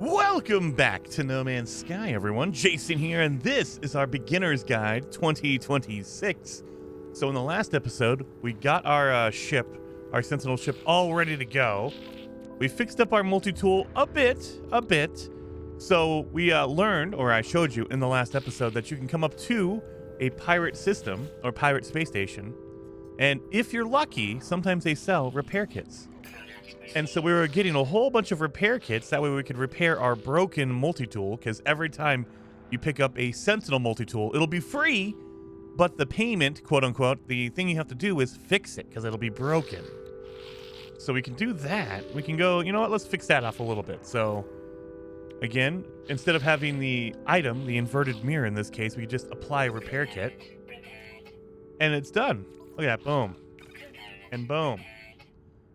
Welcome back to No Man's Sky, everyone. Jason here, and this is our Beginner's Guide 2026. So in the last episode, we got our ship, our Sentinel ship, all ready to go. We fixed up our multi-tool a bit. So we learned, or I showed you in the last episode, that you can come up to a pirate system, or pirate space station, and if you're lucky, sometimes they sell repair kits. And so we were getting a whole bunch of repair kits. That way we could repair our broken multi-tool, because every time you pick up a Sentinel multi-tool, it'll be free, but the payment, quote unquote, the thing you have to do is fix it, because it'll be broken. So we can do that. We can go, you know what, let's fix that off a little bit. So again, instead of having the item, the inverted mirror in this case, we just apply a repair kit. And it's done. Look at that, boom. And boom.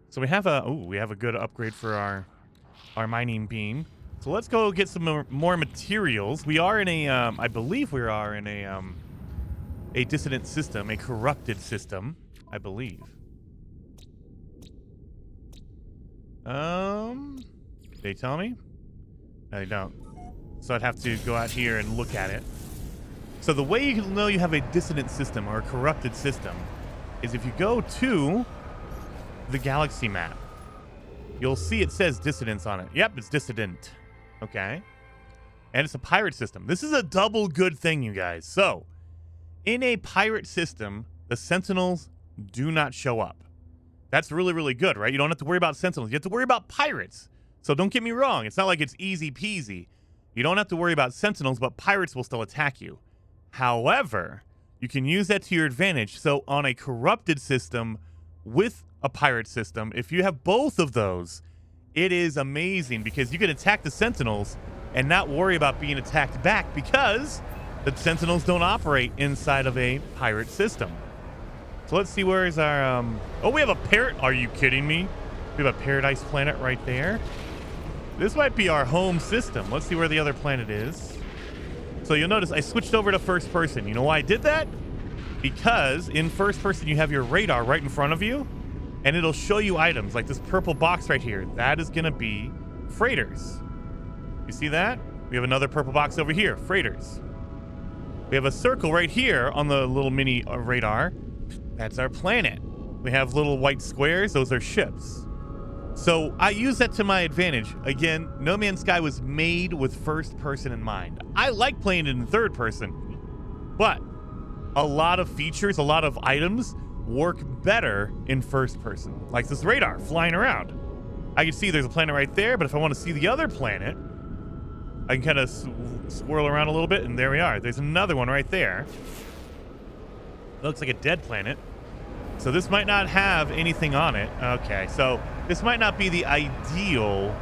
So we have a good upgrade for our mining beam. So let's go get some more materials. We are in a I believe we are in a dissonant system, a corrupted system, I believe. They tell me? No, they don't. So I'd have to go out here and look at it. So the way you can know you have a dissonant system or a corrupted system is if you go to the galaxy map. You'll see it says dissonance on it. Yep, it's dissonant. Okay. And it's a pirate system. This is a double good thing, you guys. So, in a pirate system, the sentinels do not show up. That's really, really good, right? You don't have to worry about sentinels. You have to worry about pirates. So don't get me wrong. It's not like it's easy peasy. You don't have to worry about sentinels, but pirates will still attack you. However, you can use that to your advantage. So on a corrupted system with a pirate system, if you have both of those, it is amazing because you can attack the sentinels and not worry about being attacked back because the sentinels don't operate inside of a pirate system. So let's see, where is our oh, we have a parrot. Are you kidding me? We have a paradise planet right there. This might be our home system. Let's see where the other planet is. So you'll notice I switched over to first person. You know why I did that? Because in first person you have your radar right in front of you, and it'll show you items like this purple box right here. That is going to be freighters. You see that? We have another purple box over here, freighters. We have a circle right here on the little mini radar. That's our planet. We have little white squares. Those are ships. So I use that to my advantage. Again, No Man's Sky was made with first person in mind. I like playing it in third person, but a lot of features, a lot of items work better in first person. Like this radar flying around. I can see there's a planet right there, but if I want to see the other planet, I can kind of swirl around a little bit, and there we are. There's another one right there. It looks like a dead planet. So this might not have anything on it. Okay, so this might not be the ideal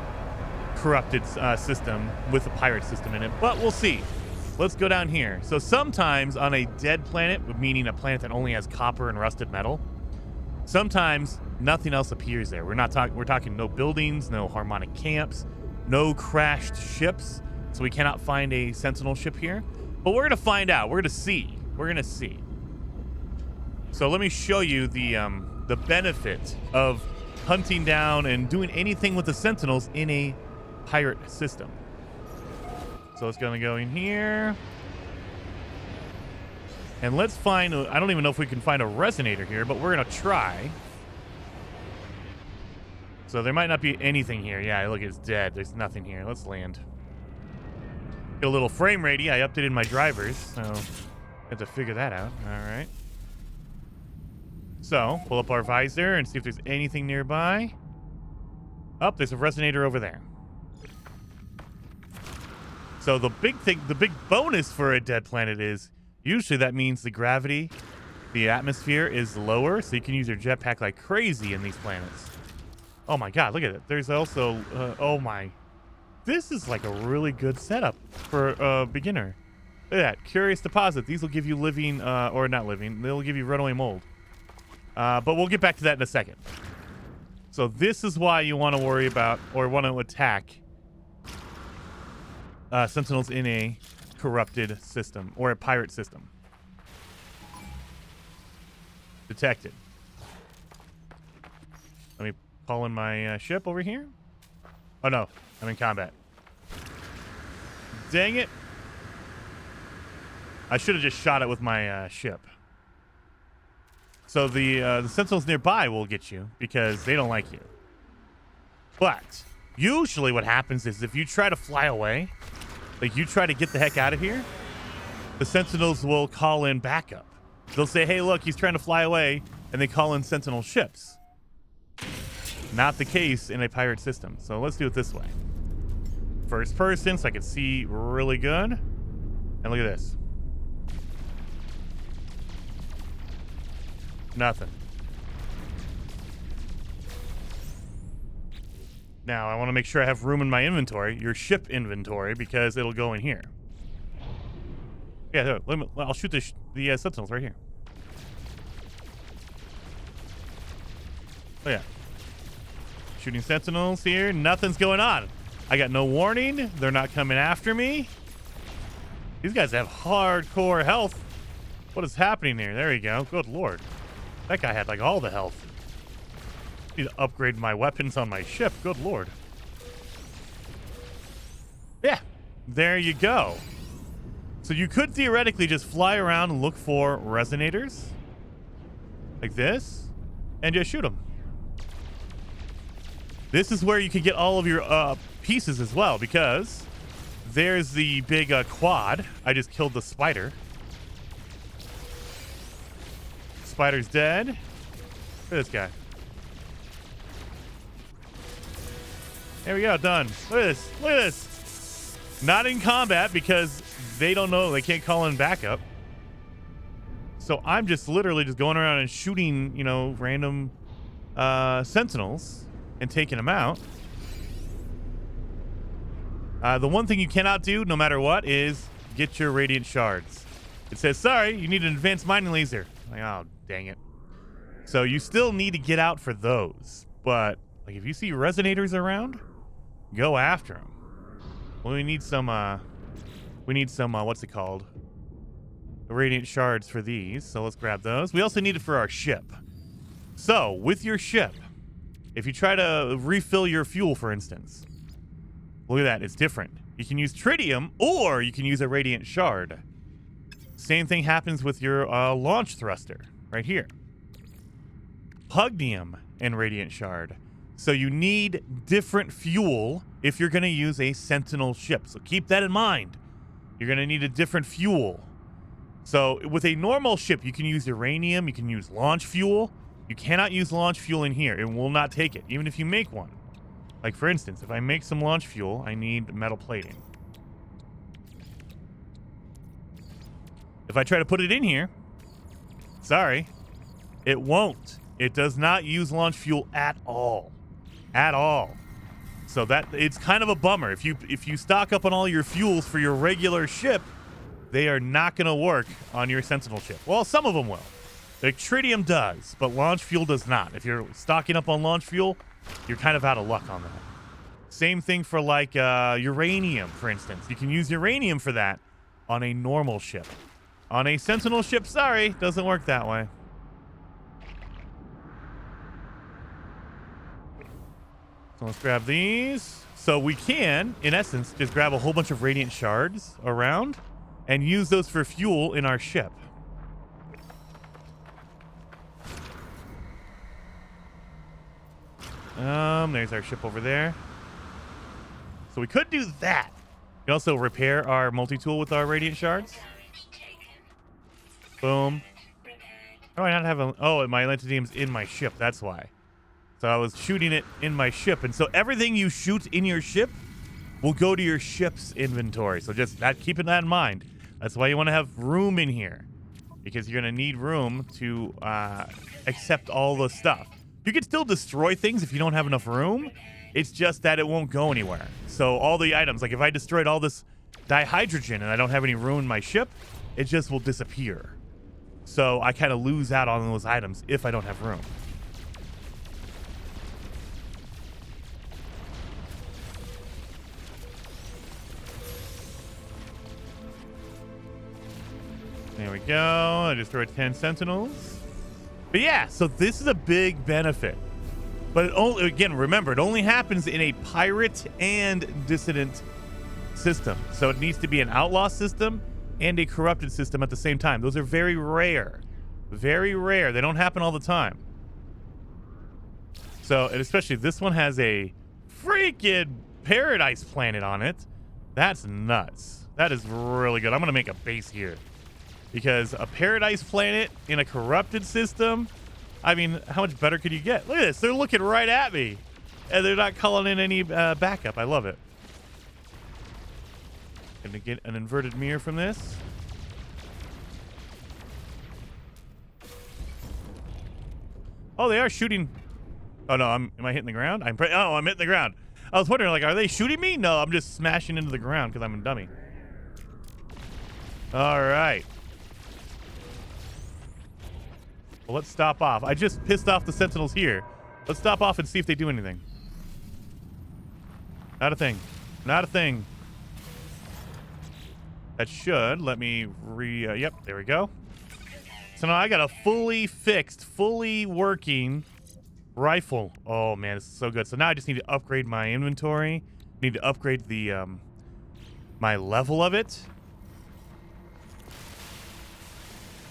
corrupted system with a pirate system in it, but we'll see. Let's go down here. So sometimes on a dead planet, meaning a planet that only has copper and rusted metal, sometimes nothing else appears there. We're talking no buildings, no harmonic camps, no crashed ships. So we cannot find a sentinel ship here. But we're gonna find out. We're gonna see. We're gonna see. So let me show you the benefit of hunting down and doing anything with the sentinels in a pirate system. So it's gonna go in here. And let's find, I don't even know if we can find a resonator here, but we're gonna try. So there might not be anything here. Yeah, look, it's dead. There's nothing here. Let's land. Get a little frame rate. I updated my drivers, so I have to figure that out. All right. So pull up our visor and see if there's anything nearby. Oh, there's a resonator over there. So the big thing, the big bonus for a dead planet is usually that means the gravity, the atmosphere is lower, so you can use your jetpack like crazy in these planets. Oh my God, look at it. There's also, oh my. This is like a really good setup for a beginner. Look at that, curious deposit. These will give you living, or not living, they'll give you runaway mold. But we'll get back to that in a second. So this is why you want to worry about, or want to attack sentinels in a corrupted system or a pirate system. Detected. Let me call in my ship over here. Oh no, I'm in combat. Dang it. I should have just shot it with my ship. So the sentinels nearby will get you because they don't like you. But usually what happens is if you try to fly away, like you try to get the heck out of here, the sentinels will call in backup. They'll say, hey, look, he's trying to fly away, and they call in sentinel ships. Not the case in a pirate system. So let's do it this way. First person, so I can see really good. And look at this. Nothing. Now, I want to make sure I have room in my inventory, your ship inventory, because it'll go in here. Yeah, I'll shoot the sentinels right here. Oh, yeah. Shooting sentinels here. Nothing's going on. I got no warning. They're not coming after me. These guys have hardcore health. What is happening here? There we go. Good lord. That guy had like all the health. Need to upgrade my weapons on my ship. Good lord. Yeah. There you go. So you could theoretically just fly around and look for resonators. Like this. And just shoot them. This is where you can get all of your pieces as well, because there's the big quad. I just killed the spider. Spider's dead. Look at this guy. There we go, done. Look at this. Look at this. Not in combat because they don't know. They can't call in backup. So I'm just literally just going around and shooting, you know, random sentinels and taking them out. The one thing you cannot do, no matter what, is get your radiant shards. It says, sorry, you need an advanced mining laser. Like, oh, dang it. So you still need to get out for those. But like, if you see resonators around, go after them. Well, we need some, what's it called? The radiant shards for these. So let's grab those. We also need it for our ship. So with your ship, if you try to refill your fuel, for instance, look at that. It's different. You can use tritium or you can use a radiant shard. Same thing happens with your launch thruster right here. Pugnium and radiant shard. So you need different fuel if you're going to use a sentinel ship. So keep that in mind. You're going to need a different fuel. So with a normal ship, you can use uranium. You can use launch fuel. You cannot use launch fuel in here. It will not take it, even if you make one. Like, for instance, if I make some launch fuel, I need metal plating. If I try to put it in here, sorry, it won't. It does not use launch fuel at all. At all. So that it's kind of a bummer. If you stock up on all your fuels for your regular ship, they are not going to work on your sentinel ship. Well, some of them will. The tritium does, but launch fuel does not. If you're stocking up on launch fuel, you're kind of out of luck on that. Same thing for like uranium, for instance. You can use uranium for that on a normal ship. On a sentinel ship, sorry, doesn't work that way. So let's grab these. So we can, in essence, just grab a whole bunch of radiant shards around and use those for fuel in our ship. There's our ship over there. So we could do that. We can also repair our multi-tool with our radiant shards. Boom. How do I not have a... Oh, my lantadium's in my ship. That's why. So I was shooting it in my ship. And so everything you shoot in your ship will go to your ship's inventory. So just keeping that in mind. That's why you want to have room in here. Because you're going to need room to accept all the stuff. You can still destroy things if you don't have enough room. It's just that it won't go anywhere. So all the items, like if I destroyed all this dihydrogen and I don't have any room in my ship, it just will disappear. So I kind of lose out on those items if I don't have room. There we go. I destroyed 10 sentinels. But yeah, so this is a big benefit. But it only, again, remember, it only happens in a pirate and dissonant system. So it needs to be an outlaw system and a corrupted system at the same time. Those are very rare. Very rare. They don't happen all the time. So, and especially this one has a freaking paradise planet on it. That's nuts. That is really good. I'm going to make a base here. Because a paradise planet in a corrupted system, I mean, how much better could you get? Look at this. They're looking right at me. And they're not calling in any backup. I love it. Gonna get an inverted mirror from this. Oh, they are shooting. Oh, no. Am I hitting the ground? I'm hitting the ground. I was wondering, like, are they shooting me? No, I'm just smashing into the ground because I'm a dummy. All right. Well, let's stop off. I just pissed off the sentinels here. Let's stop off and see if they do anything. Not a thing. Not a thing. That should let me yep, there we go. So now I got a fully fixed, fully working rifle. Oh, man, this is so good. So now I just need to upgrade my inventory. Need to upgrade the, my level of it.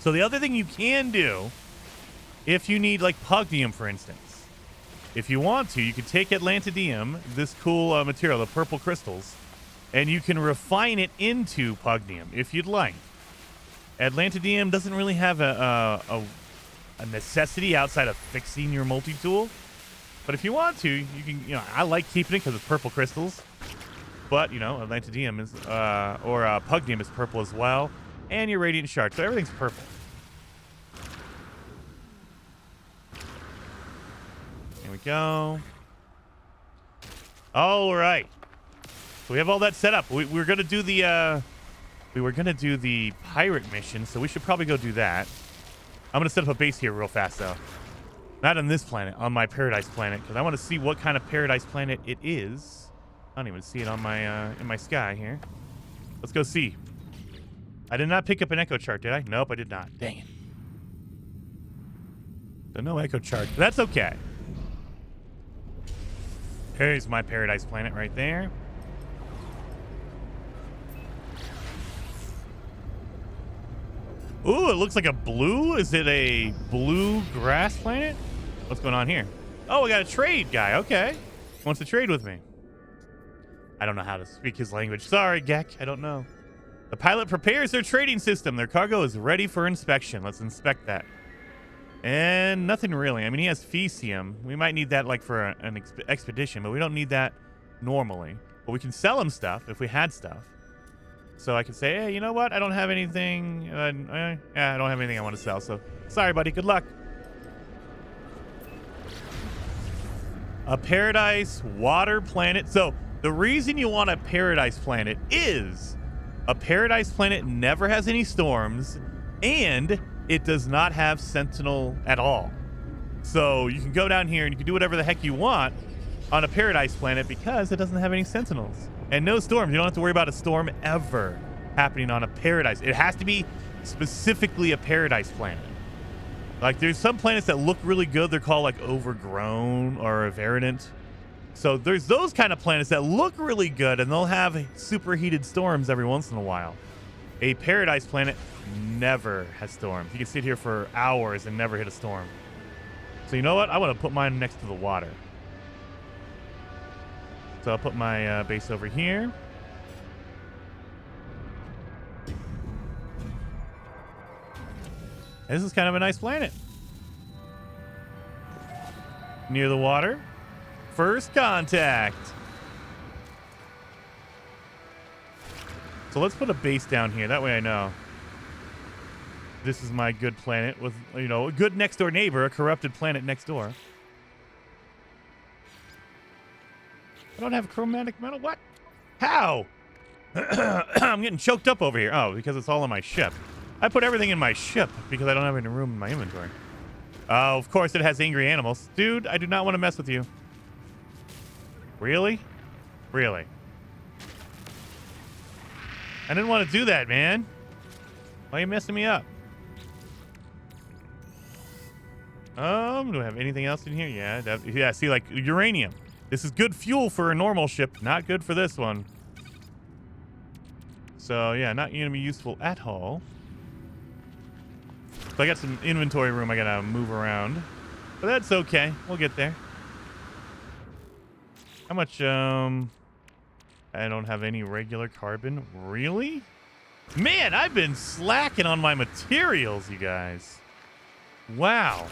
So the other thing you can do, if you need, like, pugnium, for instance, if you want to, you can take atlantidium, this cool material, the purple crystals, and you can refine it into pugnium if you'd like. Atlantidium doesn't really have a necessity outside of fixing your multi-tool, but if you want to, you can. You know, I like keeping it because it's purple crystals, but you know, atlantidium is pugnium is purple as well, and your radiant shard, so everything's purple. Here we go. All right. So we have all that set up. We were gonna do the pirate mission, so we should probably go do that. I'm gonna set up a base here real fast though. Not on this planet, on my paradise planet, because I want to see what kind of paradise planet it is. I don't even see it on my in my sky here. Let's go see. I did not pick up an echo chart, did I? Nope, I did not. Dang it. So no echo chart. That's okay. There's my paradise planet right there. Ooh, it looks like a blue. Is it a blue grass planet? What's going on here? Oh, we got a trade guy. Okay. Wants to trade with me. I don't know how to speak his language. Sorry, Gek. I don't know. The pilot prepares their trading system. Their cargo is ready for inspection. Let's inspect that. And nothing really. I mean, he has Fecium. We might need that like for an expedition, but we don't need that normally. But we can sell him stuff if we had stuff. So I can say, hey, you know what? I don't have anything. I don't have anything I want to sell. So sorry, buddy. Good luck. A paradise water planet. So the reason you want a paradise planet is a paradise planet never has any storms and it does not have sentinel at all. So you can go down here and you can do whatever the heck you want on a paradise planet because it doesn't have any sentinels. And no storms. You don't have to worry about a storm ever happening on a paradise. It has to be specifically a paradise planet. Like, there's some planets that look really good. They're called, like, overgrown or verdant. So there's those kind of planets that look really good, and they'll have superheated storms every once in a while. A paradise planet never has storms. You can sit here for hours and never hit a storm. So you know what? I want to put mine next to the water. So I'll put my base over here. This is kind of a nice planet. Near the water. First contact. So let's put a base down here. That way I know. This is my good planet with, you know, a good next door neighbor, a corrupted planet next door. I don't have chromatic metal? What? How? I'm getting choked up over here. Oh, because it's all in my ship. I put everything in my ship because I don't have any room in my inventory. Oh, of course it has angry animals. Dude, I do not want to mess with you. Really? Really? I didn't want to do that, man. Why are you messing me up? Do I have anything else in here? Yeah, yeah, see, like uranium. This is good fuel for a normal ship, not good for this one. So yeah, not gonna be useful at all. So I got some inventory room I gotta move around, but that's okay. We'll get there. How much? I don't have any regular carbon. Really? Man, I've been slacking on my materials, you guys. Wow.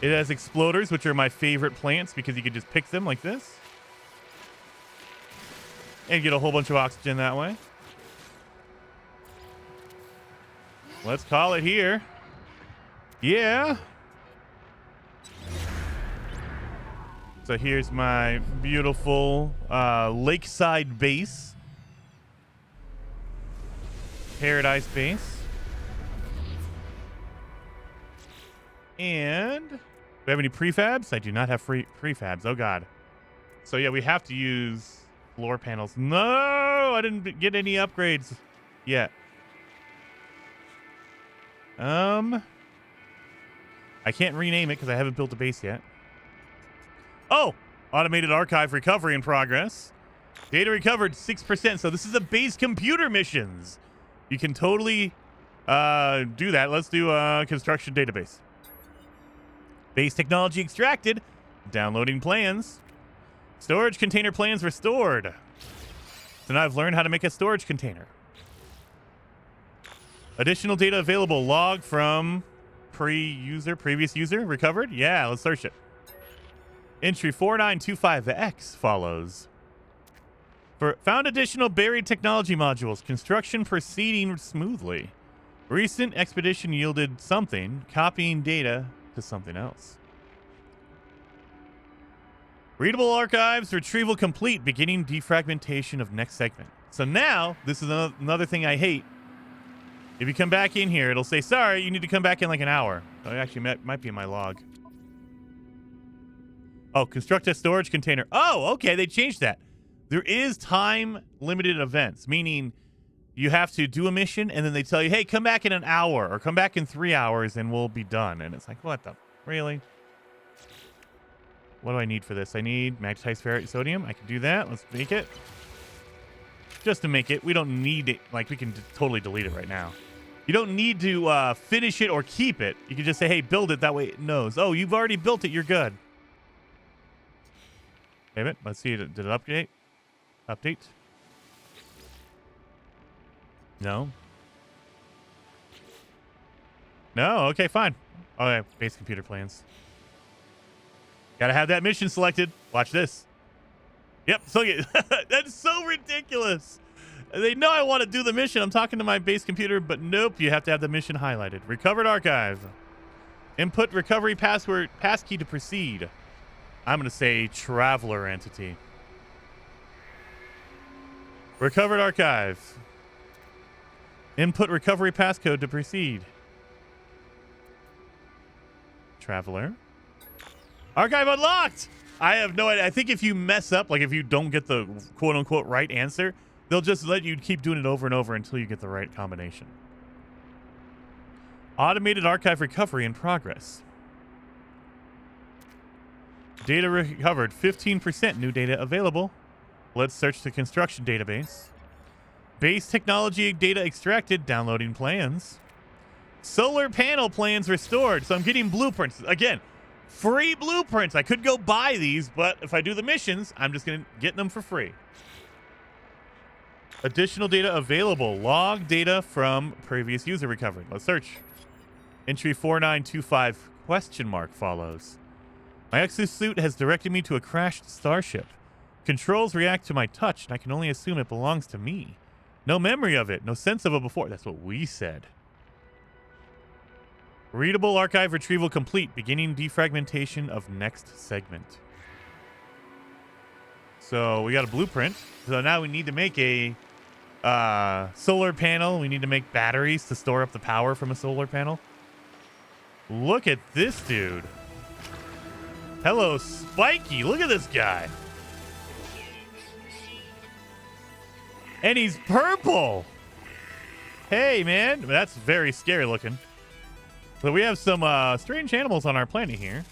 It has exploders, which are my favorite plants because you can just pick them like this. And get a whole bunch of oxygen that way. Let's call it here. Yeah. So here's my beautiful lakeside base. Paradise base. And do we have any prefabs? I do not have prefabs. Oh god. So yeah, we have to use floor panels. No, I didn't get any upgrades yet. I can't rename it because I haven't built a base yet. Oh, automated archive recovery in progress. Data recovered 6%. So this is a base computer missions. You can totally do that. Let's do a construction database. Base technology extracted. Downloading plans. Storage container plans restored. So now I've learned how to make a storage container. Additional data available. Log from previous user recovered. Yeah, let's search it. Entry 4925X follows. Found additional buried technology modules. Construction proceeding smoothly. Recent expedition yielded something. Copying data to something else. Readable archives. Retrieval complete. Beginning defragmentation of next segment. So now, this is another thing I hate. If you come back in here, it'll say, sorry, you need to come back in like an hour. Oh, it actually might be in my log. Oh, construct a storage container. Oh, okay, they changed that. There is time-limited events, meaning you have to do a mission, and then they tell you, hey, come back in an hour, or come back in 3 hours, and we'll be done. And it's like, what the? Really? What do I need for this? I need magnetized ferrite sodium. I can do that. Let's make it. Just to make it. We don't need it. Like, we can totally delete it right now. You don't need to finish it or keep it. You can just say, hey, build it. That way it knows. Oh, you've already built it. You're good. Wait a minute. Let's see. Did it update? Update? No. No? Okay, fine. Okay, base computer plans. Gotta have that mission selected. Watch this. Yep, so that's so ridiculous. They know I want to do the mission. I'm talking to my base computer, but nope, you have to have the mission highlighted. Recovered archive. Input recovery password, passkey to proceed. I'm going to say traveler entity. Recovered archive. Input recovery passcode to proceed. Traveler. Archive unlocked! I have no idea. I think if you mess up, like if you don't get the quote-unquote right answer, they'll just let you keep doing it over and over until you get the right combination. Automated archive recovery in progress. Data recovered, 15% new data available. Let's search the construction database. Base technology data extracted, downloading plans. Solar panel plans restored. So I'm getting blueprints. Again, free blueprints. I could go buy these, but if I do the missions, I'm just going to get them for free. Additional data available. Log data from previous user recovered. Let's search. Entry 4925 question mark follows. My exosuit has directed me to a crashed starship. Controls react to my touch, and I can only assume it belongs to me. No memory of it. No sense of it before. That's what we said. Readable archive retrieval complete. Beginning defragmentation of next segment. So we got a blueprint. So now we need to make a solar panel. We need to make batteries to store up the power from a solar panel. Look at this dude. Hello, Spiky. Look at this guy. And he's purple. Hey, man. That's very scary looking. But we have some strange animals on our planet here.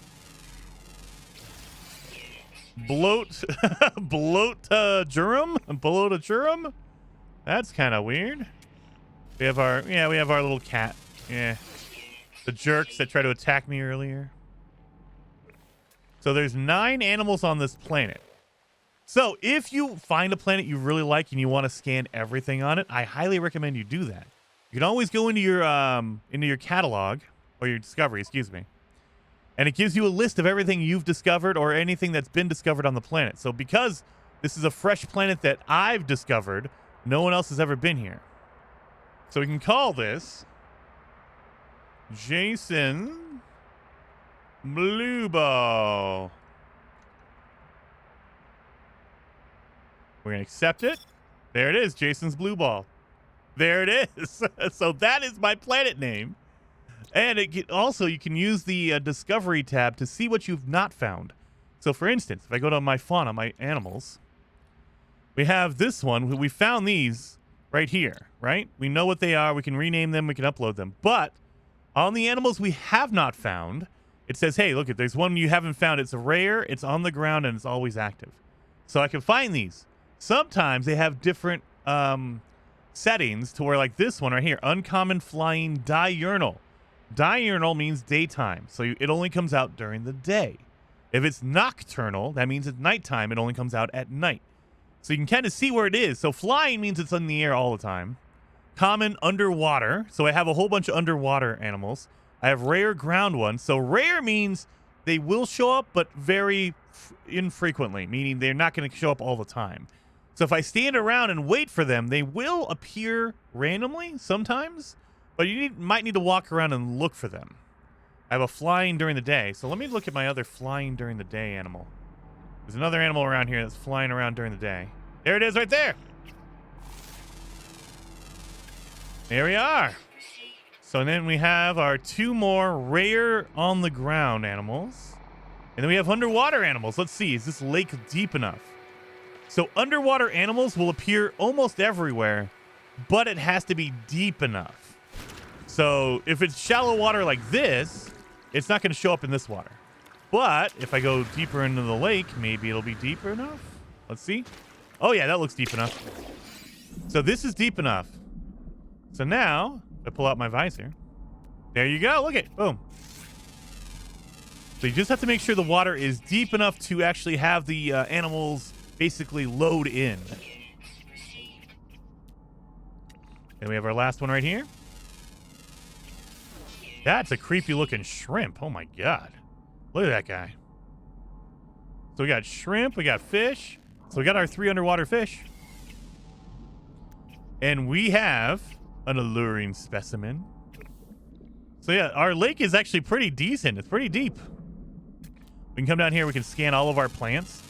Bloat, Bloatajurum? That's kind of weird. We have our little cat. Yeah. The jerks that tried to attack me earlier. So there's 9 animals on this planet. So if you find a planet you really like and you want to scan everything on it, I highly recommend you do that. You can always go into your catalog, or your discovery, excuse me. And it gives you a list of everything you've discovered or anything that's been discovered on the planet. So because this is a fresh planet that I've discovered, no one else has ever been here. So we can call this Jason Blue Ball. We're going to accept it. There it is, Jason's Blue Ball. There it is. So that is my planet name. And also, you can use the Discovery tab to see what you've not found. So, for instance, if I go to my fauna, my animals, we have this one. We found these right here, right? We know what they are. We can rename them. We can upload them. But on the animals we have not found, it says, hey, look, there's one you haven't found. It's rare, it's on the ground, and it's always active. So I can find these. Sometimes they have different settings to where, like this one right here, uncommon flying diurnal. Diurnal means daytime, so it only comes out during the day. If it's nocturnal, that means it's nighttime. It only comes out at night. So you can kind of see where it is. So flying means it's in the air all the time. Common underwater, so I have a whole bunch of underwater animals. I have rare ground ones. So rare means they will show up, but very infrequently, meaning they're not going to show up all the time. So if I stand around and wait for them, they will appear randomly sometimes, but you might need to walk around and look for them. I have a flying during the day. So let me look at my other flying during the day animal. There's another animal around here that's flying around during the day. There it is right there. There we are. So then we have our 2 more rare on the ground animals. And then we have underwater animals. Let's see, is this lake deep enough? So underwater animals will appear almost everywhere, but it has to be deep enough. So if it's shallow water like this, it's not going to show up in this water. But if I go deeper into the lake, maybe it'll be deeper enough. Let's see. Oh yeah, that looks deep enough. So this is deep enough. So now I pull out my visor. There you go. Look it. Boom. So you just have to make sure the water is deep enough to actually have the animals basically load in. And we have our last one right here. That's a creepy looking shrimp. Oh my God. Look at that guy. So we got shrimp, we got fish. So we got our 3 underwater fish. And we have an alluring specimen. So yeah, our lake is actually pretty decent. It's pretty deep. We can come down here. We can scan all of our plants.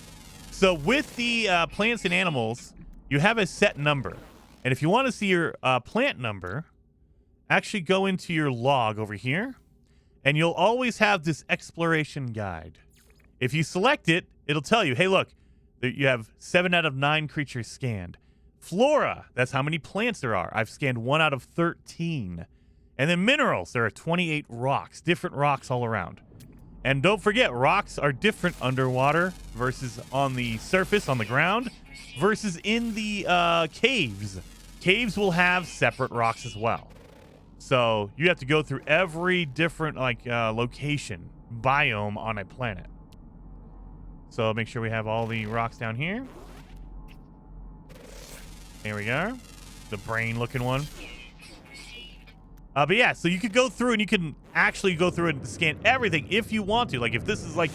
So with the plants and animals, you have a set number. And if you want to see your plant number, actually go into your log over here. And you'll always have this exploration guide. If you select it, it'll tell you, hey, look, you have 7 out of 9 creatures scanned. Flora, that's how many plants there are. I've scanned 1 out of 13. And then minerals, there are 28 rocks, different rocks all around. And don't forget, rocks are different underwater versus on the surface, on the ground, versus in the caves. Caves will have separate rocks as well. So you have to go through every different location, biome on a planet. So make sure we have all the rocks down here. There we go. The brain looking one. But yeah, so you could go through and you can actually go through and scan everything if you want to. Like if this is like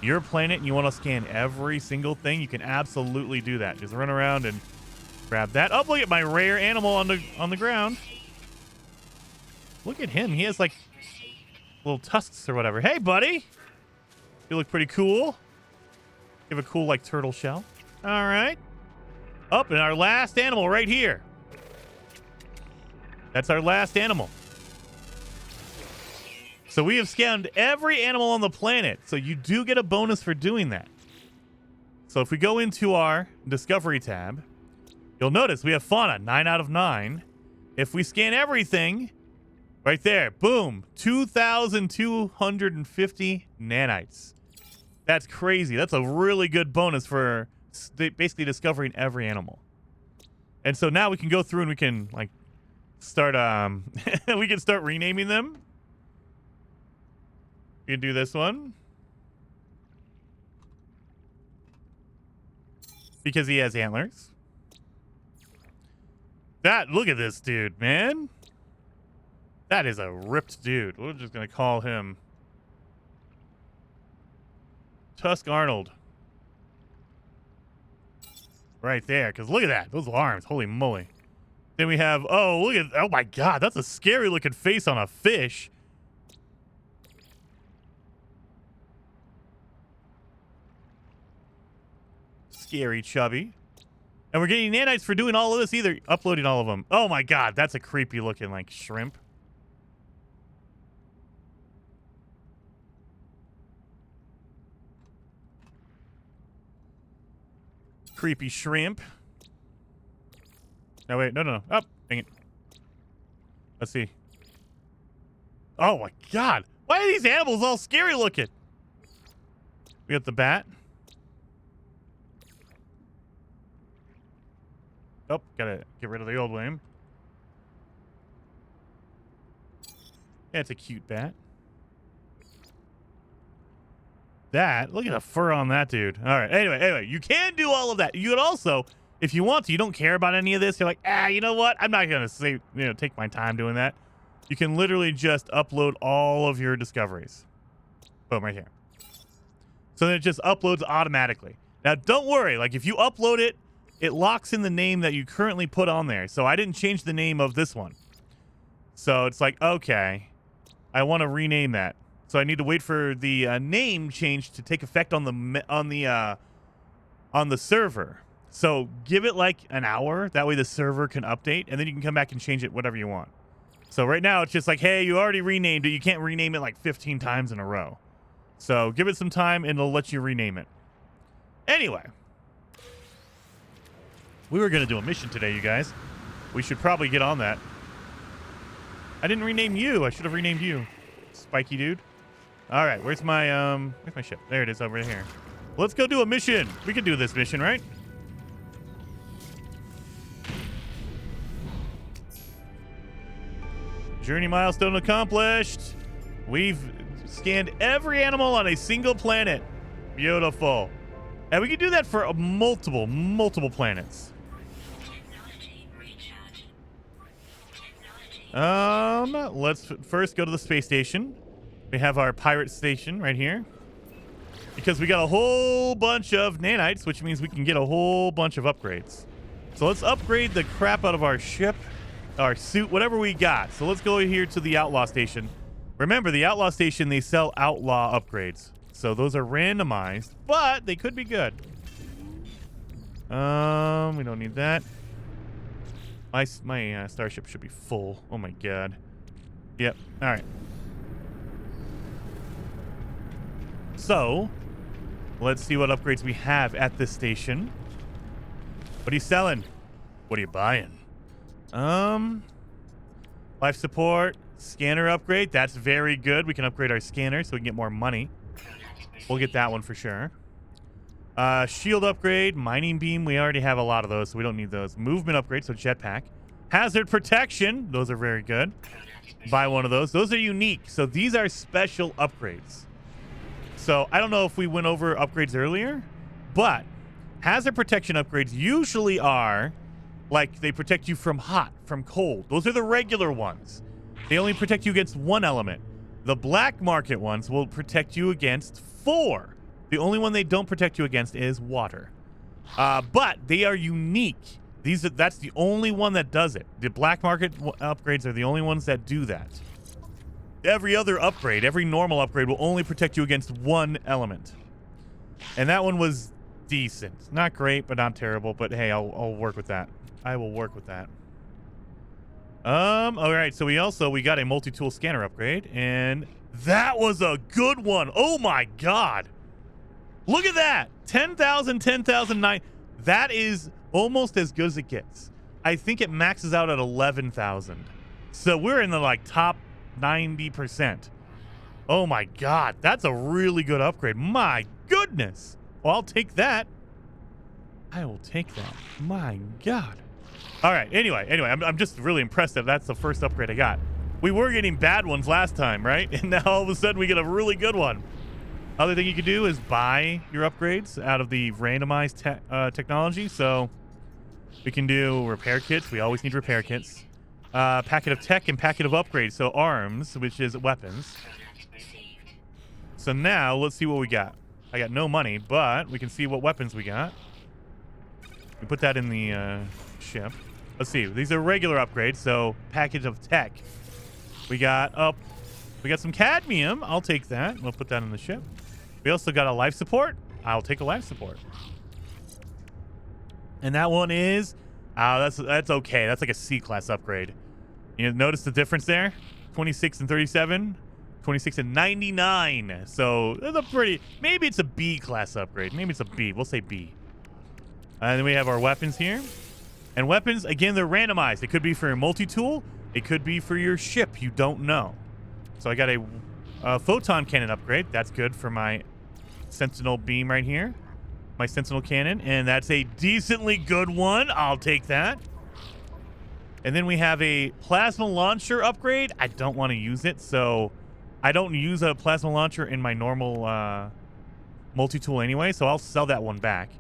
your planet and you want to scan every single thing, you can absolutely do that. Just run around and grab that. Oh, look at my rare animal on the ground. Look at him. He has like little tusks or whatever. Hey, buddy. You look pretty cool. You have a cool like turtle shell. All right. Up and our last animal right here. That's our last animal. So we have scanned every animal on the planet. So you do get a bonus for doing that. So if we go into our Discovery tab, you'll notice we have fauna, 9 out of 9. If we scan everything, right there, boom, 2,250 nanites. That's crazy. That's a really good bonus for basically discovering every animal. And so now we can go through and we can like start we can start renaming them. We can do this one. Because he has antlers. Look at this dude, man. That is a ripped dude. We're just gonna call him Tusk Arnold. Right there, because look at that. Those arms. Holy moly. Then we have, oh my god, that's a scary looking face on a fish. Scary chubby. And we're getting nanites for doing all of this, either uploading all of them. Oh my god, that's a creepy looking like shrimp. Creepy shrimp. No, wait, no. Oh, dang it. Let's see. Oh my god. Why are these animals all scary looking? We got the bat. Oh, gotta get rid of the old one. Yeah, it's a cute bat. Look at the fur on that dude. All right, anyway, you can do all of that. You could also, if you want to, you don't care about any of this. You're like, you know what? I'm not gonna take my time doing that. You can literally just upload all of your discoveries. Boom, right here. So then it just uploads automatically. Now, don't worry. Like, if you upload it, it locks in the name that you currently put on there. So I didn't change the name of this one. So it's like, okay, I want to rename that. So I need to wait for the name change to take effect on the server. So give it like an hour. That way the server can update, and then you can come back and change it whatever you want. So right now it's just like, hey, you already renamed it. You can't rename it like 15 times in a row. So give it some time, and it'll let you rename it. Anyway, we were going to do a mission today, you guys. We should probably get on that. I didn't rename you. I should have renamed you, spiky dude. All right, where's my ship? There it is, over here. Let's go do a mission. We can do this mission, right? Journey milestone accomplished. We've scanned every animal on a single planet. Beautiful. And we can do that for multiple planets. Let's first go to the space station. We have our pirate station right here. Because we got a whole bunch of nanites, which means we can get a whole bunch of upgrades. So let's upgrade the crap out of our ship, our suit, whatever we got. So let's go here to the outlaw station. Remember, the outlaw station, they sell outlaw upgrades. So those are randomized, but they could be good. We don't need that. My starship should be full. Oh my god. Yep. All right. So, let's see what upgrades we have at this station. What are you selling? What are you buying? Life support, scanner upgrade. That's very good. We can upgrade our scanner so we can get more money. We'll get that one for sure. Shield upgrade, mining beam. We already have a lot of those, so we don't need those. Movement upgrade, so jetpack. Hazard protection. Those are very good. Buy one of those. Those are unique. So these are special upgrades. So I don't know if we went over upgrades earlier, but hazard protection upgrades usually are like they protect you from hot, from cold. Those are the regular ones. They only protect you against one element. The black market ones will protect you against 4. The only one they don't protect you against is water. But they are unique. That's the only one that does it. The black market upgrades are the only ones that do that. Every other upgrade, every normal upgrade will only protect you against one element. And that one was decent. Not great, but not terrible. But hey, I'll work with that. I will work with that. All right. So we got a multi-tool scanner upgrade, and that was a good one. Oh my god. Look at that. 10,000, 10,009. That is almost as good as it gets. I think it maxes out at 11,000. So we're in the like top 90%. Oh my god, that's a really good upgrade. My goodness. Well, I'll take that. I will take that. My god. All right. Anyway, I'm just really impressed that that's the first upgrade I got. We were getting bad ones last time, right? And now all of a sudden we get a really good one. Other thing you can do is buy your upgrades out of the randomized technology. So we can do repair kits. We always need repair kits. Packet of tech and packet of upgrades. So arms, which is weapons. So now let's see what we got. I got no money, but we can see what weapons we got. We put that in the ship. Let's see. These are regular upgrades. So package of tech. We got some cadmium. I'll take that. We'll put that in the ship. We also got a life support. I'll take a life support. And that one is, that's okay. That's like a C-class upgrade. You notice the difference there? 26 and 37, 26 and 99. So that's a pretty, maybe it's a B-class upgrade. Maybe it's a B. We'll say B. And then we have our weapons here. And weapons, again, they're randomized. It could be for your multi-tool. It could be for your ship. You don't know. So I got a photon cannon upgrade. That's good for my sentinel beam right here. My sentinel cannon. And that's a decently good one. I'll take that. And then we have a plasma launcher upgrade. I don't want to use it. So I don't use a plasma launcher in my normal multi-tool anyway. So I'll sell that one back.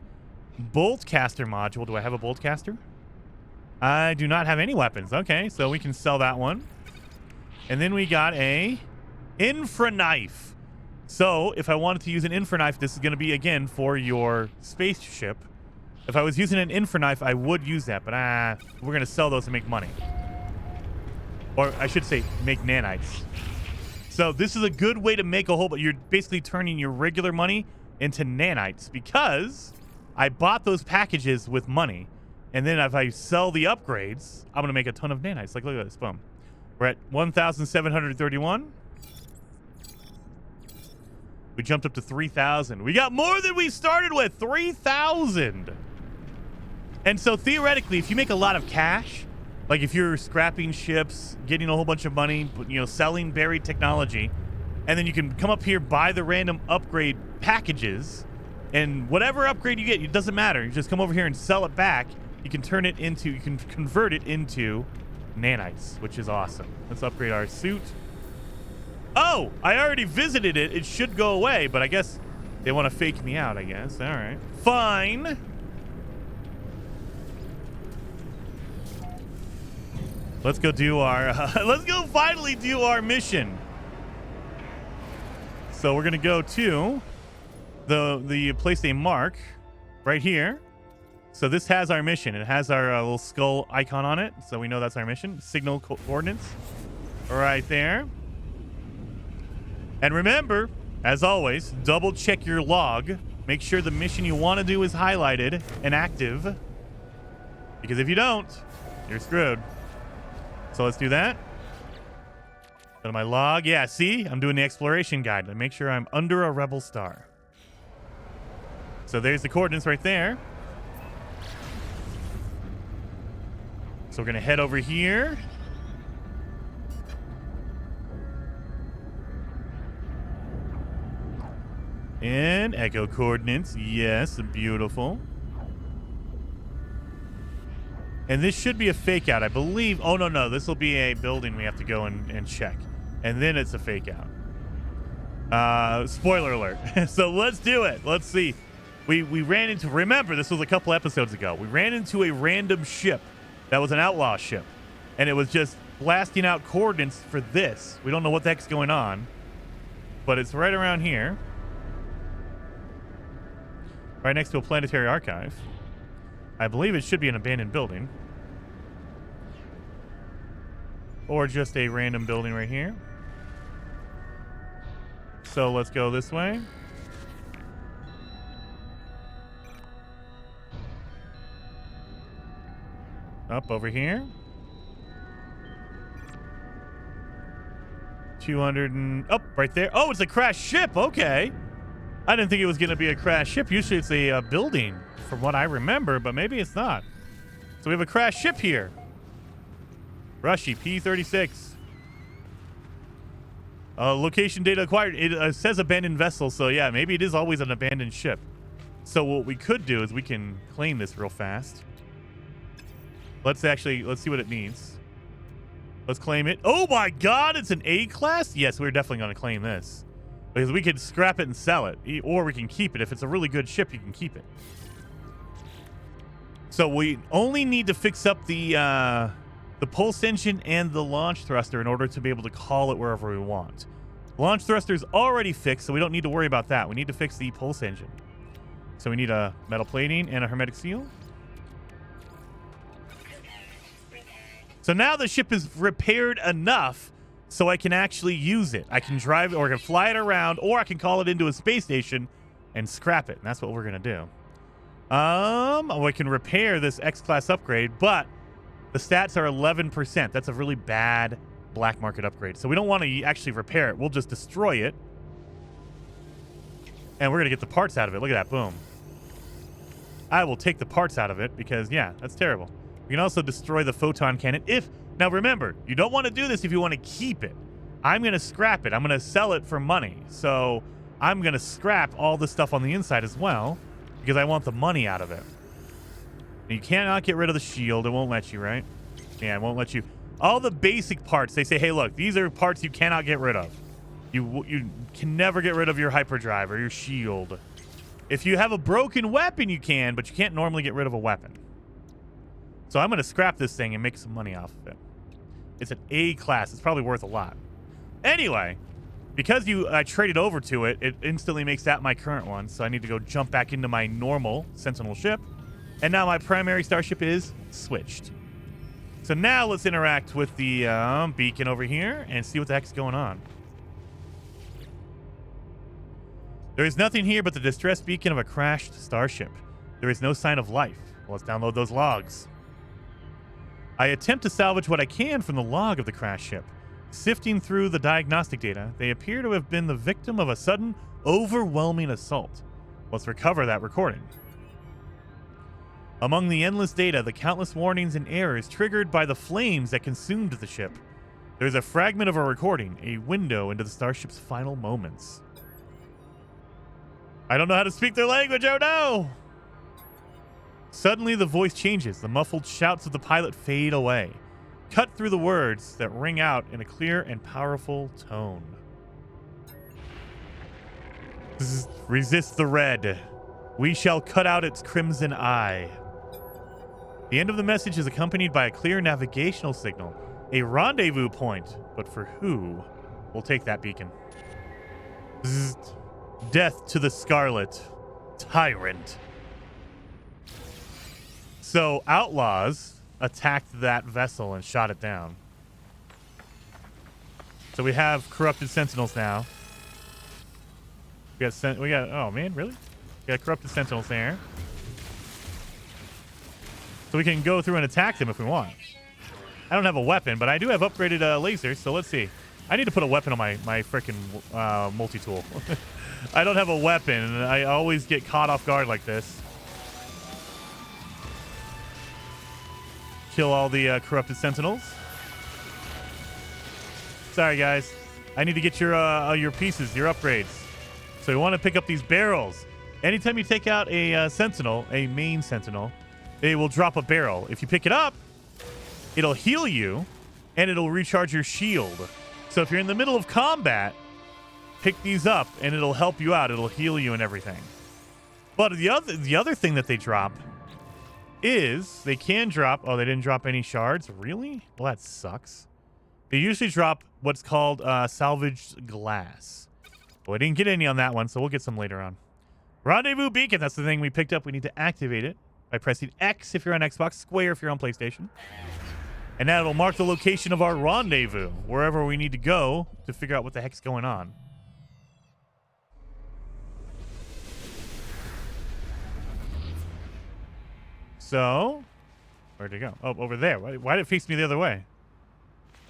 Bolt caster module. Do I have a bolt caster? I do not have any weapons. Okay, so we can sell that one. And then we got a infra knife. So if I wanted to use an infra knife, this is going to be, again, for your spaceship. If I was using an infra knife, I would use that. But we're going to sell those to make money. Or I should say make nanites. So this is a good way to make a whole... But you're basically turning your regular money into nanites. Because I bought those packages with money. And then if I sell the upgrades, I'm going to make a ton of nanites. Like, look at this. Boom. We're at 1,731. We jumped up to 3,000. We got more than we started with. 3,000. And so theoretically, if you make a lot of cash, like if you're scrapping ships, getting a whole bunch of money, selling buried technology, and then you can come up here, buy the random upgrade packages, and whatever upgrade you get, it doesn't matter. You just come over here and sell it back. You can convert it into nanites, which is awesome. Let's upgrade our suit. Oh, I already visited it. It should go away, but I guess they want to fake me out, I guess. All right. Fine. Let's go do our, let's go finally do our mission. So we're going to go to the place they mark right here. So this has our mission. It has our little skull icon on it. So we know that's our mission. Signal coordinates right there. And remember, as always, double check your log. Make sure the mission you want to do is highlighted and active. Because if you don't, you're screwed. So let's do that. Go to my log. Yeah, see? I'm doing the exploration guide to make sure I'm under a rebel star. So there's the coordinates right there. So we're going to head over here. And echo coordinates. Yes, beautiful. And this should be a fake out, I believe. Oh, no. This will be a building we have to go and check. And then it's a fake out. Spoiler alert. So let's do it. Let's see. We ran into... Remember, this was a couple episodes ago. We ran into a random ship. That was an outlaw ship. And it was just blasting out coordinates for this. We don't know what the heck's going on. But it's right around here. Right next to a planetary archive. I believe it should be an abandoned building. Or just a random building right here. So let's go this way. Up over here. 200 and... Oh, right there. Oh, it's a crashed ship. Okay. I didn't think it was going to be a crashed ship. Usually it's a building, from what I remember, but maybe it's not. So we have a crashed ship here. Rushy, P-36. Location data acquired. It says abandoned vessel, so yeah, maybe it is always an abandoned ship. So what we could do is we can claim this real fast. Let's see what it needs. Let's claim it. Oh my God, it's an A class? Yes, we're definitely going to claim this. Because we could scrap it and sell it. Or we can keep it. If it's a really good ship, you can keep it. So we only need to fix up the pulse engine and the launch thruster in order to be able to call it wherever we want. The launch thruster is already fixed, so we don't need to worry about that. We need to fix the pulse engine. So we need a metal plating and a hermetic seal. So now the ship is repaired enough so I can actually use it. I can drive it, or I can fly it around, or I can call it into a space station and scrap it. And that's what we're going to do. We can repair this X-Class upgrade, but the stats are 11%. That's a really bad black market upgrade. So we don't want to actually repair it. We'll just destroy it. And we're going to get the parts out of it. Look at that. Boom. I will take the parts out of it because, yeah, that's terrible. We can also destroy the photon cannon now remember, you don't want to do this if you want to keep it. I'm going to scrap it. I'm going to sell it for money. So I'm going to scrap all the stuff on the inside as well because I want the money out of it. And you cannot get rid of the shield. It won't let you, right? Yeah, it won't let you. All the basic parts, they say, hey, look, these are parts you cannot get rid of. You can never get rid of your hyperdrive or your shield. If you have a broken weapon, you can, but you can't normally get rid of a weapon. So I'm going to scrap this thing and make some money off of it. It's an A class. It's probably worth a lot. Anyway, because I traded over to it, it instantly makes that my current one. So I need to go jump back into my normal Sentinel ship. And now my primary starship is switched. So now let's interact with the beacon over here and see what the heck's going on. There is nothing here but the distress beacon of a crashed starship. There is no sign of life. Well, let's download those logs. I attempt to salvage what I can from the log of the crash ship. Sifting through the diagnostic data, they appear to have been the victim of a sudden, overwhelming assault. Let's recover that recording. Among the endless data, the countless warnings and errors triggered by the flames that consumed the ship, there's a fragment of a recording, a window into the starship's final moments. I don't know how to speak their language, oh no! Suddenly the voice changes. The muffled shouts of the pilot fade away, cut through the words that ring out in a clear and powerful tone. Resist the red. We shall cut out its crimson eye. The end of the message is accompanied by a clear navigational signal, a rendezvous point. But for who? We'll take that beacon. Death to the Scarlet Tyrant. So outlaws attacked that vessel and shot it down. So we have corrupted sentinels now. We got oh man, really? We got corrupted sentinels there. So we can go through and attack them if we want. I don't have a weapon, but I do have upgraded lasers, so let's see. I need to put a weapon on my freaking multi-tool. I don't have a weapon, and I always get caught off guard like this. Kill all the corrupted sentinels. Sorry, guys. I need to get your pieces, your upgrades. So we want to pick up these barrels. Anytime you take out a sentinel, a main sentinel, they will drop a barrel. If you pick it up, it'll heal you, and it'll recharge your shield. So if you're in the middle of combat, pick these up, and it'll help you out. It'll heal you and everything. But the other thing that they drop is they can drop... Oh, they didn't drop any shards? Really? Well, that sucks. They usually drop what's called salvaged glass. Well, I didn't get any on that one, so we'll get some later on. Rendezvous beacon. That's the thing we picked up. We need to activate it by pressing X if you're on Xbox, square if you're on PlayStation. And that will mark the location of our rendezvous, wherever we need to go to figure out what the heck's going on. So, where'd it go? Oh, over there. Why did it face me the other way?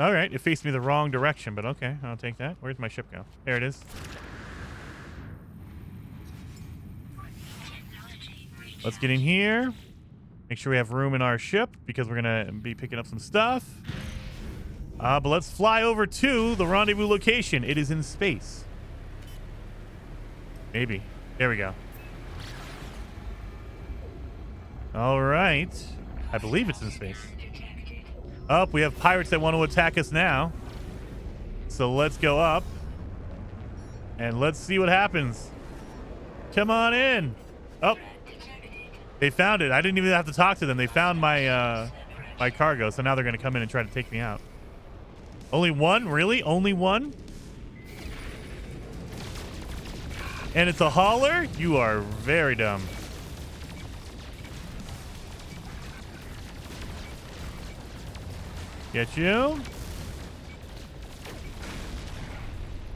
All right, it faced me the wrong direction, but okay, I'll take that. Where'd my ship go? There it is. Let's get in here. Make sure we have room in our ship because we're going to be picking up some stuff. But let's fly over to the rendezvous location. It is in space. Maybe. There we go. All right. I believe it's in space. Oh, we have pirates that want to attack us now. So let's go up. And let's see what happens. Come on in. Oh, they found it. I didn't even have to talk to them. They found my my cargo. So now they're going to come in and try to take me out. Only one? Really? Only one? And it's a hauler? You are very dumb. Get you.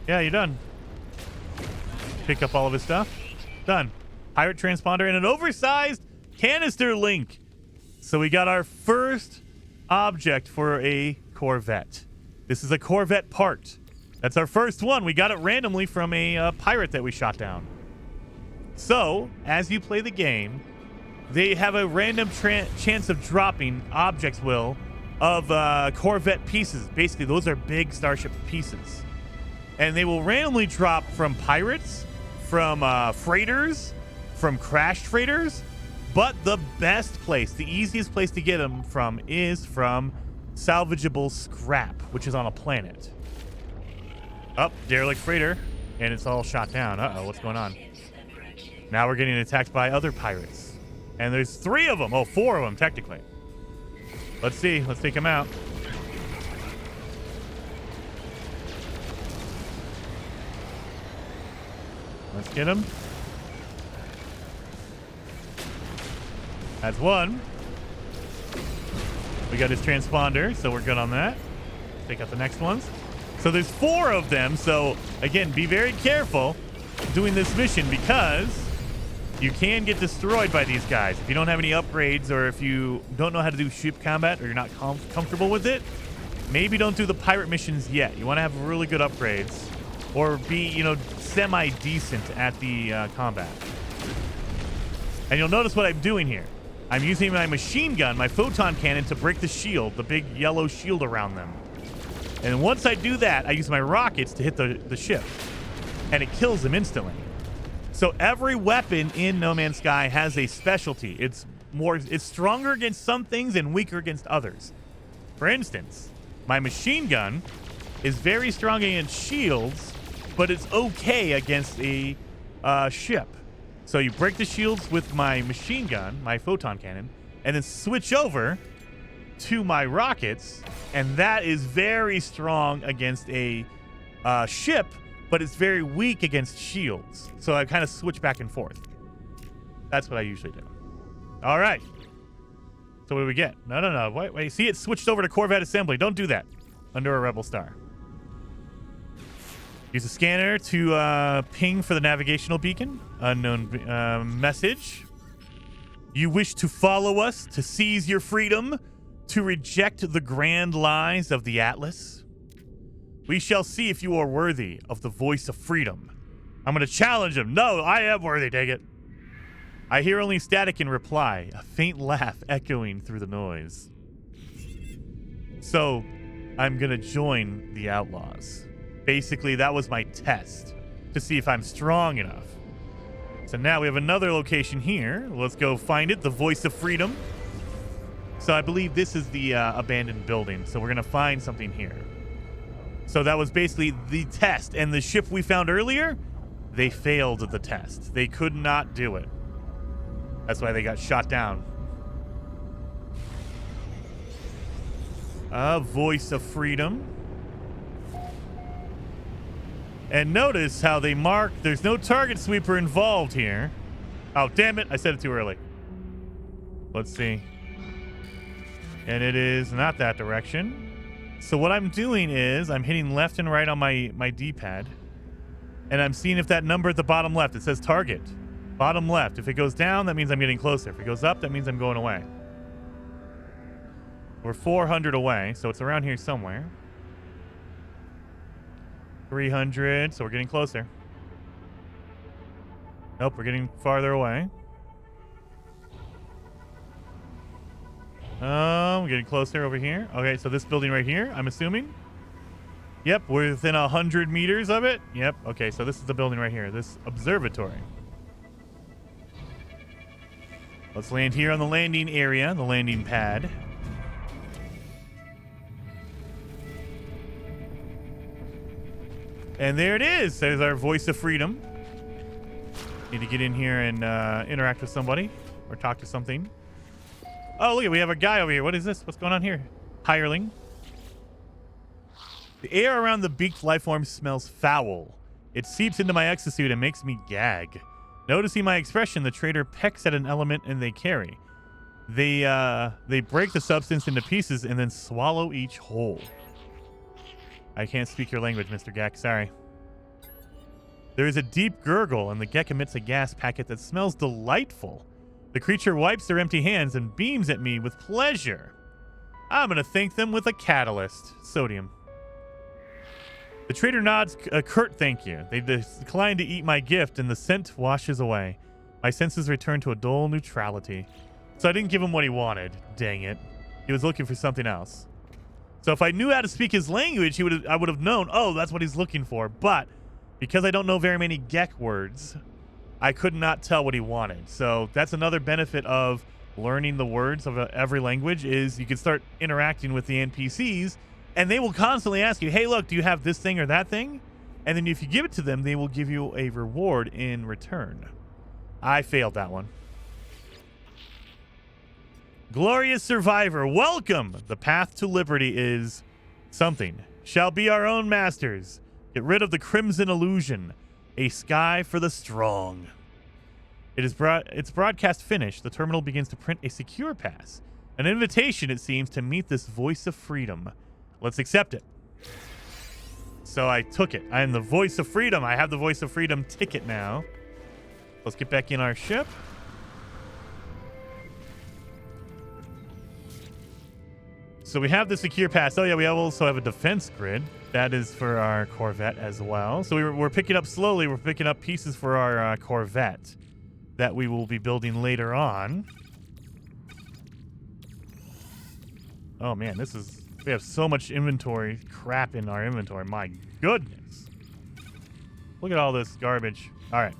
Yeah, you're done. Pick up all of his stuff. Done. Pirate transponder and an oversized canister link. So we got our first object for a Corvette. This is a Corvette part. That's our first one. We got it randomly from a pirate that we shot down. So, as you play the game, they have a random chance of dropping objects, of Corvette pieces. Basically, those are big starship pieces. And they will randomly drop from pirates, from freighters, from crashed freighters. But the best place, the easiest place to get them from is from salvageable scrap, which is on a planet. Oh, derelict freighter, and it's all shot down. Uh-oh, what's going on? Now we're getting attacked by other pirates. And there's 3 of them. Oh, 4 of them, technically. Let's see. Let's take them out. Let's get him. That's one. We got his transponder, so we're good on that. Take out the next ones. So there's 4 of them. So again, be very careful doing this mission because you can get destroyed by these guys. If you don't have any upgrades or if you don't know how to do ship combat or you're not comfortable with it, maybe don't do the pirate missions yet. You want to have really good upgrades or be, semi-decent at the combat. And you'll notice what I'm doing here. I'm using my machine gun, my photon cannon, to break the shield, the big yellow shield around them. And once I do that, I use my rockets to hit the ship. And it kills them instantly. So every weapon in No Man's Sky has a specialty. It's stronger against some things and weaker against others. For instance, my machine gun is very strong against shields, but it's okay against a ship. So you break the shields with my machine gun, my photon cannon, and then switch over to my rockets, and that is very strong against a ship, but it's very weak against shields. So I kind of switch back and forth. That's what I usually do. All right. So what do we get? No. Wait. See, it switched over to Corvette assembly. Don't do that under a Rebel Star. Use a scanner to ping for the navigational beacon. Unknown message. You wish to follow us, to seize your freedom, to reject the grand lies of the Atlas? We shall see if you are worthy of the voice of freedom. I'm going to challenge him. No, I am worthy, dang it. I hear only static in reply, a faint laugh echoing through the noise. So, I'm going to join the Outlaws. Basically, that was my test to see if I'm strong enough. So now we have another location here. Let's go find it, the voice of freedom. So I believe this is the abandoned building. So we're going to find something here. So that was basically the test. And the ship we found earlier, they failed the test. They could not do it. That's why they got shot down. Voice of freedom. And notice how they mark, there's no target sweeper involved here. Oh, damn it. I said it too early. Let's see. And it is not that direction. So what I'm doing is I'm hitting left and right on my D-pad. And I'm seeing if that number at the bottom left, it says target. Bottom left. If it goes down, that means I'm getting closer. If it goes up, that means I'm going away. We're 400 away, so it's around here somewhere. 300, so we're getting closer. Nope, we're getting farther away. We're getting closer over here. Okay, so this building right here, I'm assuming. Yep, we're within 100 meters of it. Yep, okay, so this is the building right here, this observatory. Let's land here on the landing area, the landing pad. And there it is. There's our voice of freedom. Need to get in here and interact with somebody or talk to something. Oh, look, we have a guy over here. What is this? What's going on here? Hireling. The air around the beaked lifeform smells foul. It seeps into my exosuit and makes me gag. Noticing my expression, the trader pecks at an element and they carry. They break the substance into pieces and then swallow each whole. I can't speak your language, Mr. Gek. Sorry. There is a deep gurgle, and the Gek emits a gas packet that smells delightful. The creature wipes their empty hands and beams at me with pleasure. I'm going to thank them with a catalyst. Sodium. The trader nods a curt thank you. They decline to eat my gift, and the scent washes away. My senses return to a dull neutrality. So I didn't give him what he wanted. Dang it. He was looking for something else. So if I knew how to speak his language, I would have known, oh, that's what he's looking for. But because I don't know very many Gek words, I could not tell what he wanted. So that's another benefit of learning the words of every language is you can start interacting with the NPCs, and they will constantly ask you, hey, look, do you have this thing or that thing? And then if you give it to them, they will give you a reward in return. I failed that one. Glorious survivor, welcome! The path to liberty is something. Shall be our own masters. Get rid of the crimson illusion. A sky for the strong. Its broadcast finished. The terminal begins to print a secure pass. An invitation, it seems, to meet this voice of freedom. Let's accept it. So I took it. I am the voice of freedom. I have the voice of freedom ticket now. Let's get back in our ship. So we have the secure pass. Oh, yeah, we also have a defense grid. That is for our Corvette as well. So we're picking up slowly. We're picking up pieces for our Corvette that we will be building later on. Oh, man, we have so much inventory crap in our inventory. My goodness. Look at all this garbage. All right.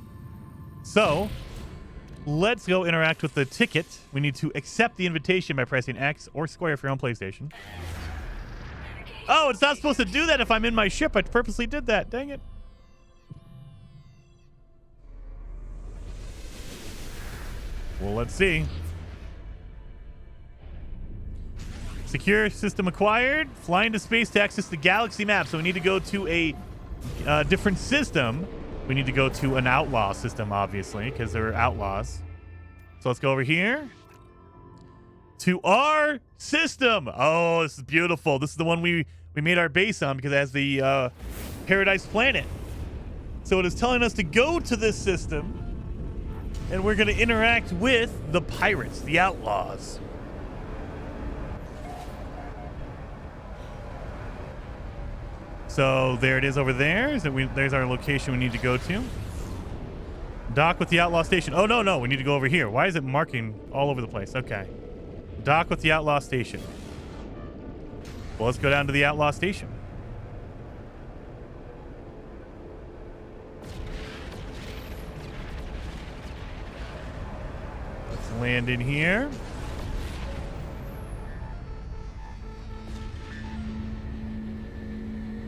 So let's go interact with the ticket. We need to accept the invitation by pressing X or square if you're on PlayStation. Oh, it's not supposed to do that if I'm in my ship. I purposely did that. Dang it. Well, let's see. Secure system acquired. Fly into space to access the galaxy map. So we need to go to a different system. We need to go to an outlaw system, obviously, because they're outlaws. So let's go over here to our system. Oh, this is beautiful. This is the one we made our base on because it has the Paradise Planet. So it is telling us to go to this system, and we're going to interact with the pirates, the outlaws. So there it is over there. There's our location we need to go to. Dock with the outlaw station. Oh, no. We need to go over here. Why is it marking all over the place? Okay. Dock with the outlaw station. Well, let's go down to the outlaw station. Let's land in here.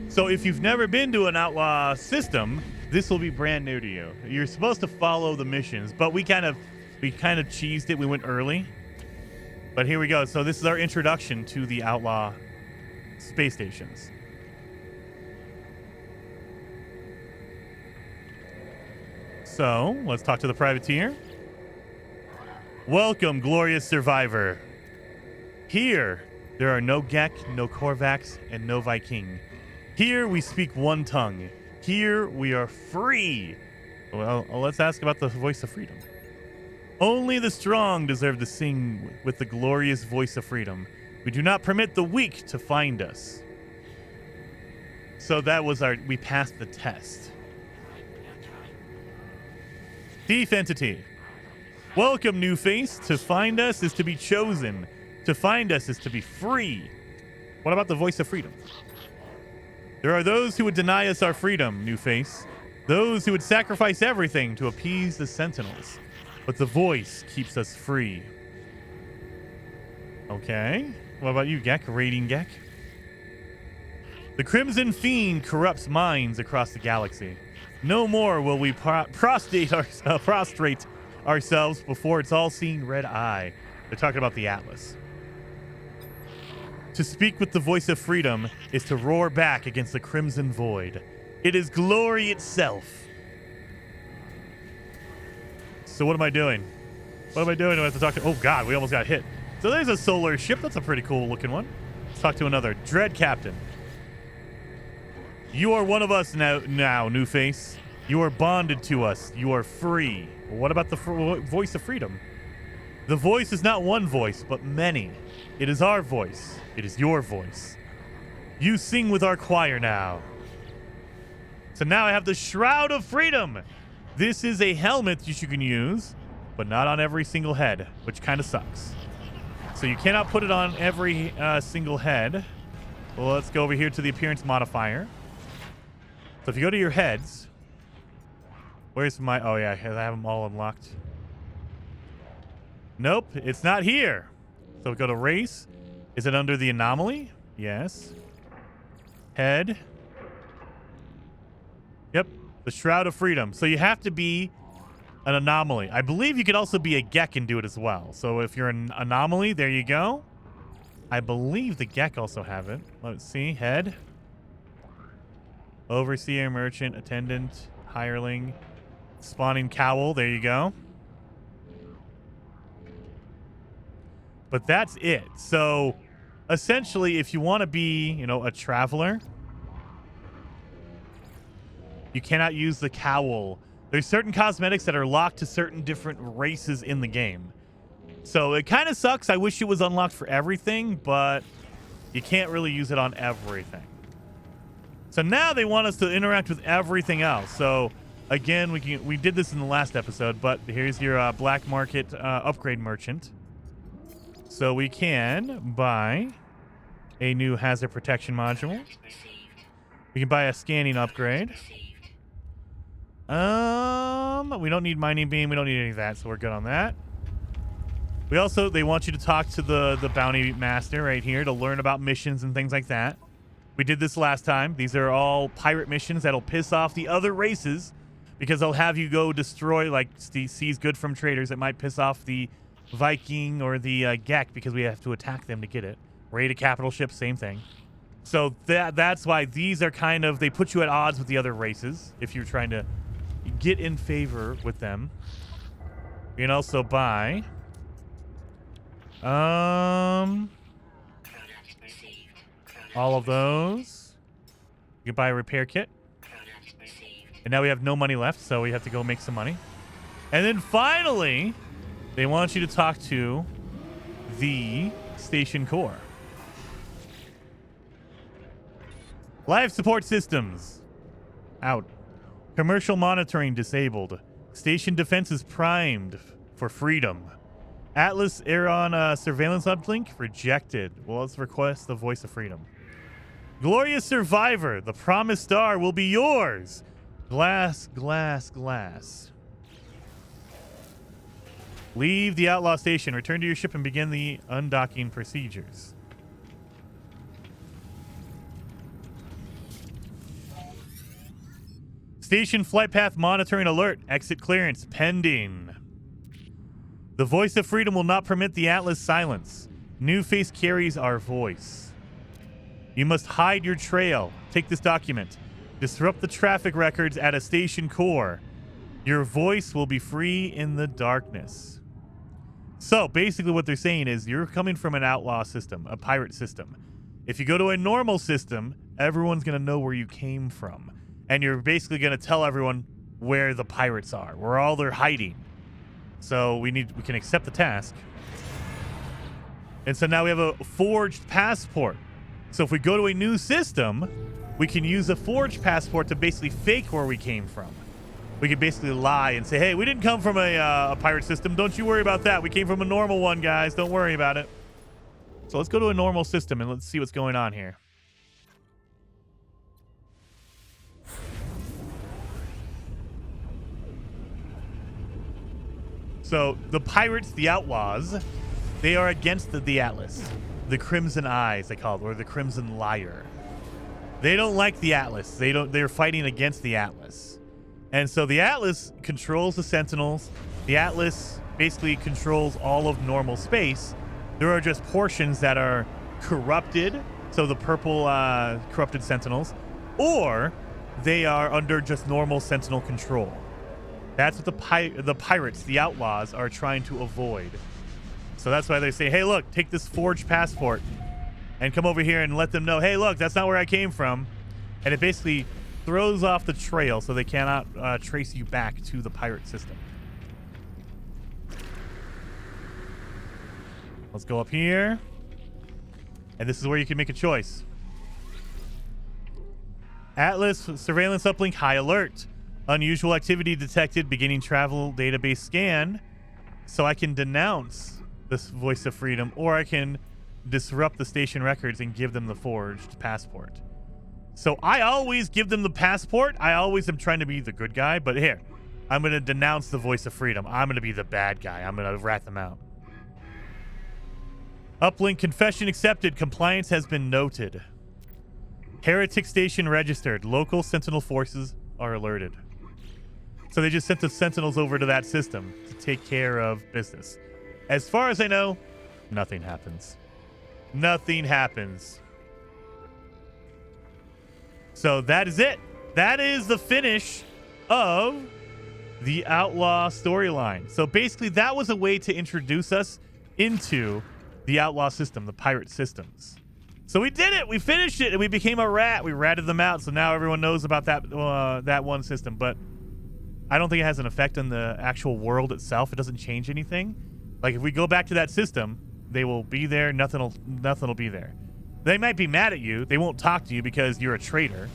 So if you've never been to an outlaw system, this will be brand new to you. You're supposed to follow the missions, but we kind of cheesed it. We went early. But here we go. So this is our introduction to the outlaw space stations. So let's talk to the privateer. Welcome, glorious survivor. Here, there are no Gek, no Korvax, and no Viking. Here we speak one tongue. Here we are free. Well, let's ask about the voice of freedom. Only the strong deserve to sing with the glorious voice of freedom. We do not permit the weak to find us. So that was we passed the test. Thief entity. Welcome, new face. To find us is to be chosen. To find us is to be free. What about the voice of freedom? There are those who would deny us our freedom, new face. Those who would sacrifice everything to appease the sentinels. but the voice keeps us free. Okay. What about you, Gek? Raiding Gek? The Crimson Fiend corrupts minds across the galaxy. No more will we prostrate ourselves before its all-seeing red eye. They're talking about the Atlas. To speak with the voice of freedom is to roar back against the Crimson Void. It is glory itself. So what am I doing? What am I doing? Do I have to talk to... Oh, God, we almost got hit. So there's a solar ship. That's a pretty cool looking one. Let's talk to another. Dread Captain. You are one of us now, New Face. You are bonded to us. You are free. What about the voice of freedom? The voice is not one voice, but many. It is our voice. It is your voice. You sing with our choir now. So now I have the Shroud of Freedom. This is a helmet you can use, but not on every single head, which kind of sucks. So you cannot put it on every single head. Well, let's go over here to the appearance modifier. So if you go to your heads, where's my... Oh, yeah, I have them all unlocked. Nope, it's not here. So go to race. Is it under the anomaly? Yes. Head. Yep, the Shroud of Freedom. So you have to be an anomaly. I believe you could also be a Gek and do it as well. So if you're an anomaly, there you go. I believe the Gek also have it. Let's see. Head. Overseer, merchant, attendant, hireling, spawning cowl. There you go. But that's it. So essentially, if you want to be, you know, a traveler, you cannot use the cowl. There's certain cosmetics that are locked to certain different races in the game. So it kind of sucks. I wish it was unlocked for everything, but you can't really use it on everything. So now they want us to interact with everything else. So again, we did this in the last episode, but here's your black market upgrade merchant. So we can buy a new hazard protection module. We can buy a scanning upgrade. We don't need mining beam. We don't need any of that, so we're good on that. They want you to talk to the bounty master right here to learn about missions and things like that. We did this last time. These are all pirate missions that'll piss off the other races because they'll have you go destroy, like, seize good from traders. It might piss off the Viking or the Gek because we have to attack them to get it. Raid a capital ship, same thing. So that's why these are kind of, they put you at odds with the other races if you're trying to get in favor with them. You can also buy all of those. You can buy a repair kit. And now we have no money left, so we have to go make some money. And then finally, they want you to talk to the station core. Life support systems out. Commercial monitoring disabled. Station defenses primed for freedom. Atlas Aeron surveillance uplink rejected. Well, let's request the voice of freedom. Glorious survivor, the promised star will be yours. Glass, glass, glass. Leave the outlaw station. Return to your ship and begin the undocking procedures. Station flight path monitoring alert. Exit clearance pending. The voice of freedom will not permit the Atlas silence. New Face carries our voice. You must hide your trail. Take this document. Disrupt the traffic records at a station core. Your voice will be free in the darkness. So basically what they're saying is you're coming from an outlaw system, a pirate system. If you go to a normal system, everyone's going to know where you came from. And you're basically going to tell everyone where the pirates are, where all they're hiding. So we can accept the task. And so now we have a forged passport. So if we go to a new system, we can use a forged passport to basically fake where we came from. We can basically lie and say, hey, we didn't come from a pirate system. Don't you worry about that. We came from a normal one, guys. Don't worry about it. So let's go to a normal system and let's see what's going on here. So the pirates, the outlaws, they are against the Atlas. The Crimson Eyes, they call it, or the Crimson Liar. They don't like the Atlas. They're fighting against the Atlas. And so the Atlas controls the Sentinels. The Atlas basically controls all of normal space. There are just portions that are corrupted, so the purple corrupted Sentinels, or they are under just normal Sentinel control. That's what the pirates, the outlaws, are trying to avoid. So that's why they say, hey, look, take this forged passport and come over here and let them know, hey, look, that's not where I came from. And it basically throws off the trail so they cannot trace you back to the pirate system. Let's go up here. And this is where you can make a choice. Atlas surveillance uplink high alert. Unusual activity detected, beginning travel database scan. So I can denounce this voice of freedom, or I can disrupt the station records and give them the forged passport. So I always give them the passport. I always am trying to be the good guy, but here, I'm going to denounce the voice of freedom. I'm going to be the bad guy. I'm going to rat them out. Uplink confession accepted. Compliance has been noted. Heretic station registered. Local Sentinel forces are alerted. So they just sent the Sentinels over to that system to take care of business. As far as I know, nothing happens. Nothing happens. So that is it. That is the finish of the Outlaw storyline. So basically that was a way to introduce us into the Outlaw system, the pirate systems. So we did it. We finished it and we became a rat. We ratted them out. So now everyone knows about that one system. But I don't think it has an effect on the actual world itself. It doesn't change anything. Like if we go back to that system, they will be there. Nothing will be there. They might be mad at you. They won't talk to you because you're a traitor.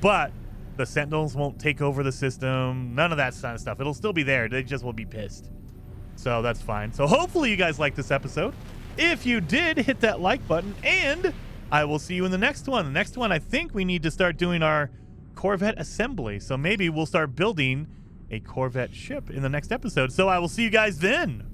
But the Sentinels won't take over the system. None of that kind of stuff. It'll still be there. They just will be pissed. So that's fine. So hopefully you guys liked this episode. If you did, hit that like button. And I will see you in the next one. The next one, I think we need to start doing our Corvette assembly. So maybe we'll start building a Corvette ship in the next episode. So I will see you guys then.